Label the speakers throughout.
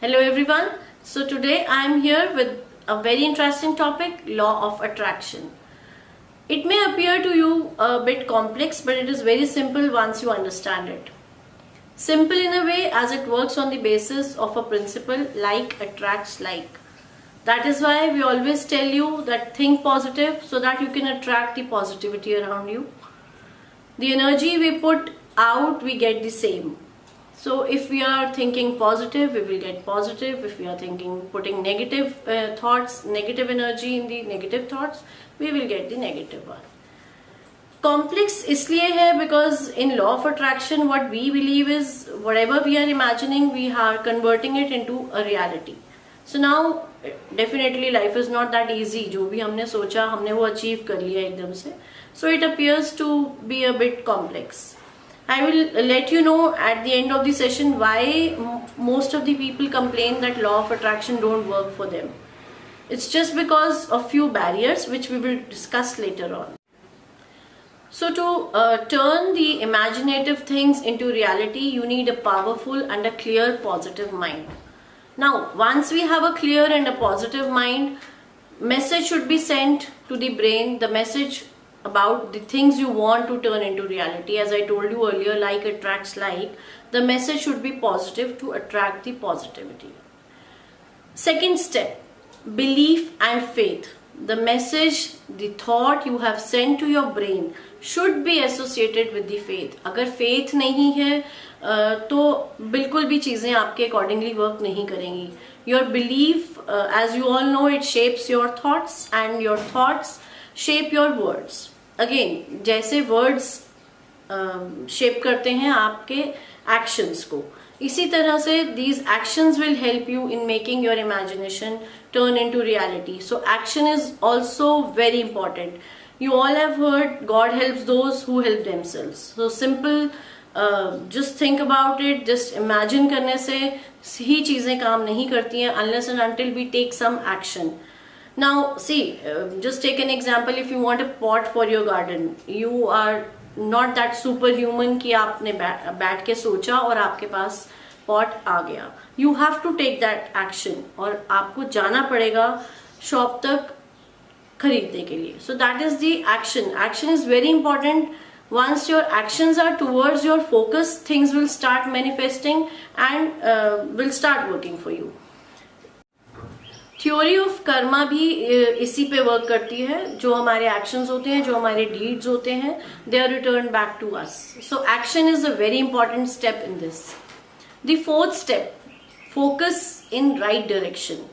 Speaker 1: Hello everyone. So today I am here with a very interesting topic, law of attraction. It may appear to you a bit complex, but it is very simple once you understand it. Simple in a way as it works on the basis of a principle like attracts like. That is why we always tell you that think positive so that you can attract the positivity around you. The energy we put out, we get the same. So if we are thinking positive, we will get positive. If we are putting negative thoughts, negative energy in the negative thoughts, we will get the negative one. Complex इसलिए है because in law of attraction what we believe is whatever we are imagining, we are converting it into a reality. So now definitely life is not that easy. जो भी हमने सोचा हमने वो achieve कर लिया एकदम से. So it appears to be a bit complex. I will let you know at the end of the session why most of the people complain that law of attraction don't work for them. It's just because of few barriers which we will discuss later on. So to turn the imaginative things into reality, you need a powerful and a clear positive mind. Now, once we have a clear and a positive mind, message should be sent to the brain, the message about the things you want to turn into reality. As I told you earlier, like attracts like, the message should be positive to attract the positivity. Second step, belief and faith. The message, the thought you have sent to your brain should be associated with the faith. अगर faith नहीं है तो बिल्कुल भी चीजें आपके accordingly work नहीं करेंगी. Your belief, as you all know, it shapes your thoughts and your thoughts shape your words. Again, जैसे words shape करते हैं आपके actions को, इसी तरह से these actions will help you in making your imagination turn into reality. So action is also very important. You all have heard God helps those who help themselves. So simple, just think about it, just imagine करने से ही चीजें काम नहीं करती हैं unless and until we take some action. Now see, just take an example. If you want a pot for your garden, you are not that superhuman कि आपने बैठ के सोचा और आपके पास pot आ गया. You have to take that action और आपको जाना पड़ेगा शॉप तक खरीदने के लिए. So that is the action. Action is very important. Once your actions are towards your focus, things will start manifesting and will start working for you. Theory of Karma भी इसी पे वर्क करती है. जो हमारे एक्शंस होते हैं, जो हमारे डीड्स होते हैं, they are return back to us. So action is a very important step in this. The fourth step, focus in right direction.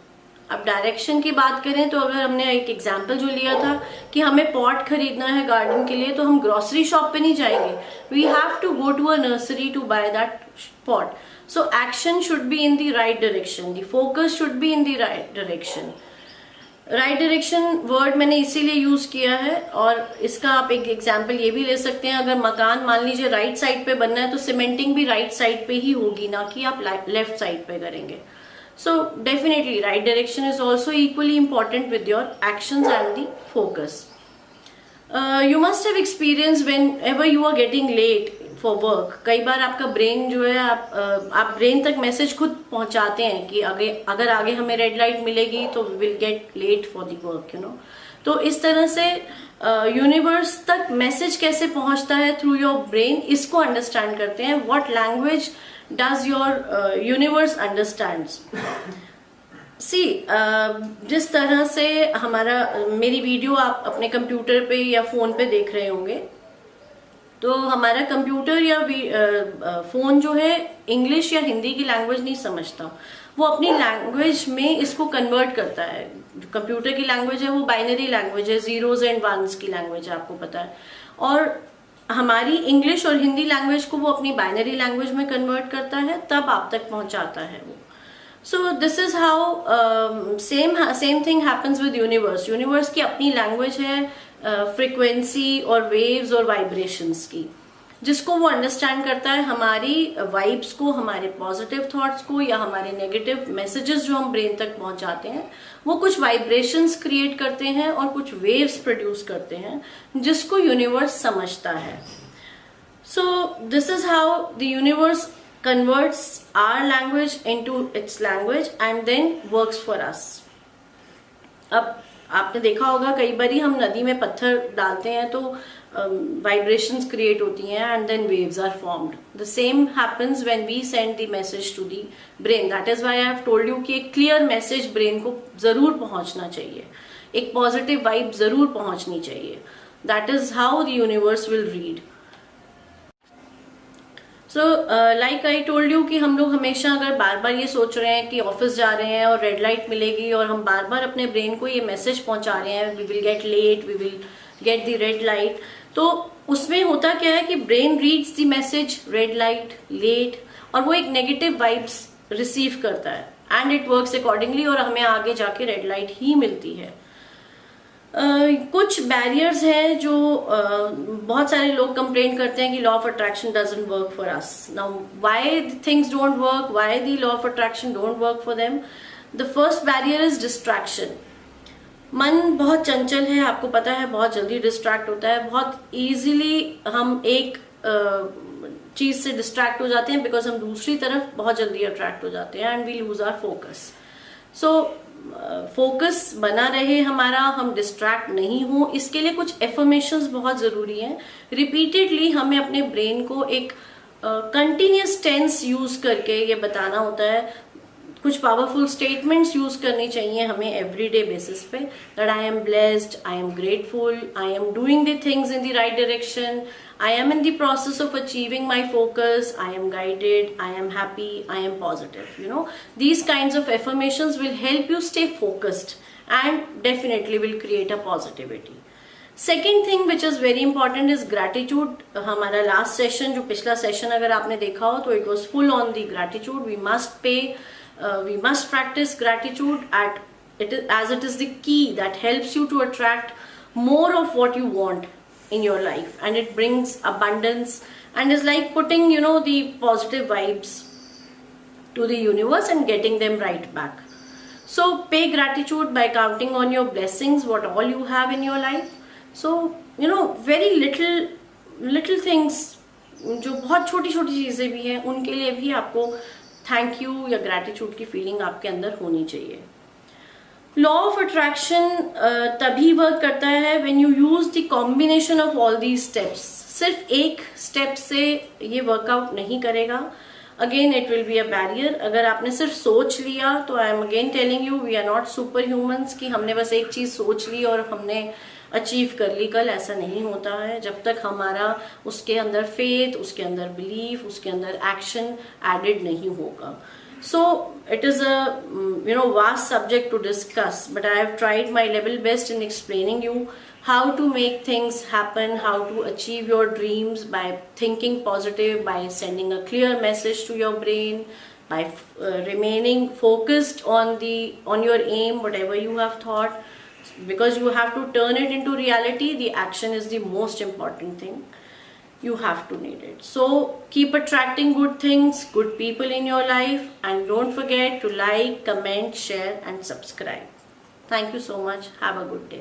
Speaker 1: अब डायरेक्शन की बात करें तो अगर हमने एक एग्जाम्पल जो लिया था कि हमें पॉट खरीदना है गार्डन के लिए, तो हम ग्रोसरी शॉप पे नहीं जाएंगे. We have to go to a nursery to buy that pot. So action should be in the right direction. The focus should be in the right direction. Right direction word मैंने इसीलिए use किया है. और इसका आप एक example ये भी ले सकते हैं. अगर मकान मान लीजिए राइट साइड पे बनना है तो सीमेंटिंग भी राइट साइड पे ही होगी, ना कि आप लेफ्ट साइड पे करेंगे. So definitely right direction is also equally important with your actions and the focus. You must have experienced whenever you are getting late for work. कई बार आपका ब्रेन जो है, आप ब्रेन तक मैसेज खुद पहुंचाते हैं कि अगर आगे हमें रेड लाइट मिलेगी तो we will get late for the work, you know. तो इस तरह से यूनिवर्स तक मैसेज कैसे पहुंचता है थ्रू योर ब्रेन, इसको अंडरस्टैंड करते हैं. What language does your universe understands. See जिस तरह से मेरी वीडियो आप अपने कंप्यूटर पे या फोन पे देख रहे होंगे, तो हमारा कंप्यूटर या फोन जो है इंग्लिश या हिंदी की लैंग्वेज नहीं समझता. वो अपनी लैंग्वेज में इसको कन्वर्ट करता है. जो कंप्यूटर की लैंग्वेज है वो बाइनरी लैंग्वेज है, जीरोज एंड वंस की लैंग्वेज है, आपको पता है. और हमारी इंग्लिश और हिंदी लैंग्वेज को वो अपनी बाइनरी लैंग्वेज में कन्वर्ट करता है, तब आप तक पहुंचाता है वो. So this is how same thing happens with universe. Universe की अपनी लैंग्वेज है, फ्रीक्वेंसी और वेव्स और वाइब्रेशंस की, जिसको वो अंडरस्टैंड करता है. हमारी वाइब्स को, हमारे पॉजिटिव थॉट्स को या हमारे नेगेटिव मैसेजेस जो हम ब्रेन तक पहुंचाते हैं, वो कुछ वाइब्रेशंस क्रिएट करते हैं और कुछ वेव्स प्रोड्यूस करते हैं, जिसको यूनिवर्स समझता है. So this is how the universe converts our language into its language and then works for us. अब आपने देखा होगा कई बारी हम नदी में पत्थर डालते हैं तो वाइब्रेशंस क्रिएट होती हैं and then waves are formed. The same happens when we send the message to the brain. That is why I have told you कि एक क्लियर मैसेज ब्रेन को जरूर पहुंचना चाहिए, एक पॉजिटिव वाइब जरूर पहुंचनी चाहिए. That is how the universe will read. So like I told you कि हम लोग हमेशा अगर बार बार ये सोच रहे हैं कि ऑफिस जा रहे हैं और रेड लाइट मिलेगी और हम बार बार अपने ब्रेन को ये मैसेज पहुंचा रहे हैं, we will get late, we will get the red light, तो उसमें होता क्या है कि brain reads the message red light, late, और वो एक नेगेटिव वाइब्स रिसीव करता है एंड इट वर्क्स अकॉर्डिंगली और हमें आगे जाके रेड लाइट ही मिलती है. कुछ बैरियर्स हैं जो बहुत सारे लोग कंप्लेन करते हैं कि law of attraction doesn't work for us. Now why things don't work, why the law of attraction don't work for them. The first barrier is distraction. मन बहुत चंचल है, आपको पता है, बहुत जल्दी डिस्ट्रैक्ट होता है. बहुत इजीली हम एक चीज से डिस्ट्रैक्ट हो जाते हैं बिकॉज हम दूसरी तरफ बहुत जल्दी अट्रैक्ट हो जाते हैं and we lose our focus. So focus बना रहे हमारा, हम डिस्ट्रैक्ट नहीं हो, इसके लिए कुछ एफर्मेशंस बहुत जरूरी हैं. रिपीटेडली हमें अपने ब्रेन को एक कंटिन्यूस टेंस यूज करके ये बताना होता है. कुछ पावरफुल स्टेटमेंट्स यूज करनी चाहिए हमें एवरीडे बेसिस पे. That I am blessed, I am grateful, I am doing the things in the right direction, I am in the process of achieving my focus, I am guided, I am happy, I am positive. You know, these kinds of affirmations will help you stay focused and definitely will create a positivity. Second thing which is very important is gratitude. हमारा last session, जो पिछला session अगर आपने देखा हो तो it was full on the gratitude. We must practice gratitude as it is the key that helps you to attract more of what you want in your life, and it brings abundance and is like putting, you know, the positive vibes to the universe and getting them right back. So pay gratitude by counting on your blessings, what all you have in your life. So you know, very little things, जो बहुत छोटी छोटी चीजें भी हैं, उनके लिए भी आपको थैंक यू या ग्रेटिट्यूड की फीलिंग आपके अंदर होनी चाहिए. लॉ ऑफ अट्रैक्शन तभी वर्क करता है when you use the combination of all these steps. सिर्फ एक स्टेप से ये वर्कआउट नहीं करेगा. Again it will be a barrier. अगर आपने सिर्फ सोच लिया तो I am again telling you, we are not super humans कि हमने बस एक चीज सोच ली और हमने अचीव कर ली कल. ऐसा नहीं होता है जब तक हमारा उसके अंदर फेथ, उसके अंदर बिलीफ, उसके अंदर एक्शन एडेड नहीं होगा. So it is a vast subject to discuss, but I have tried my level best in explaining you how to make things happen, how to achieve your dreams by thinking positive, by sending a clear message to your brain, by remaining focused on your aim, whatever you have thought, because you have to turn it into reality. The action is the most important thing. You have to need it. So keep attracting good things, good people in your life, and don't forget to like, comment, share and subscribe. Thank you so much. Have a good day.